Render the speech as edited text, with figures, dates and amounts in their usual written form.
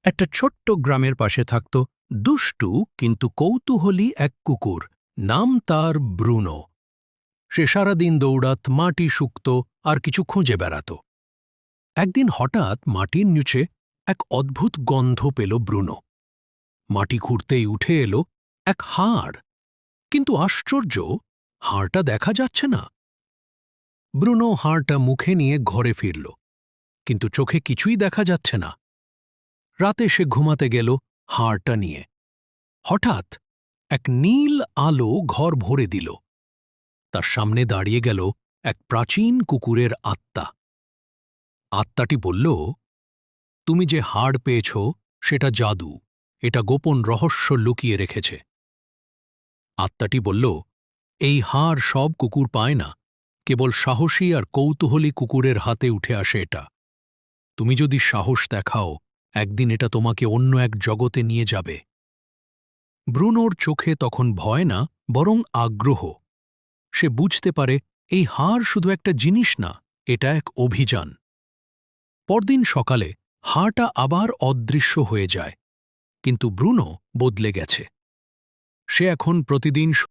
একটা ছোট্ট গ্রামের পাশে থাকত দুষ্টু কিন্তু কৌতূহলী এক কুকুর। নাম তার ব্রুনো। সে সারাদিন দৌড়াত, মাটি শুকত আর কিছু খুঁজে বেড়াত। একদিন হঠাৎ মাটির নিচে এক অদ্ভুত গন্ধ পেল ব্রুনো। মাটি খুঁড়তেই উঠে এলো এক হাড়, কিন্তু আশ্চর্য, হাড়টা দেখা যাচ্ছে না। ব্রুনো হাড়টা মুখে নিয়ে ঘরে ফিরল, কিন্তু চোখে কিছুই দেখা যাচ্ছে না। রাতে সে ঘুমাতে গেল হাড়টা নিয়ে। হঠাৎ এক নীল আলো ঘর ভরে দিল। তার সামনে দাঁড়িয়ে গেল এক প্রাচীন কুকুরের আত্মা। আত্মাটি বলল, তুমি যে হাড় পেয়েছ সেটা জাদু, এটা গোপন রহস্য লুকিয়ে রেখেছে। আত্মাটি বলল, এই হাড় সব কুকুর পায় না, কেবল সাহসী আর কৌতূহলী কুকুরের হাতে উঠে আসে এটা। তুমি যদি সাহস দেখাও, একদিন এটা তোমাকে অন্য এক জগতে নিয়ে যাবে। ব্রুনোর চোখে তখন ভয় না, বরং আগ্রহ। সে বুঝতে পারে এই হাড় শুধু একটা জিনিস না, এটা এক অভিযান। পরদিন সকালে হাড়টা আবার অদৃশ্য হয়ে যায়, কিন্তু ব্রুনো বদলে গেছে। সে এখন প্রতিদিন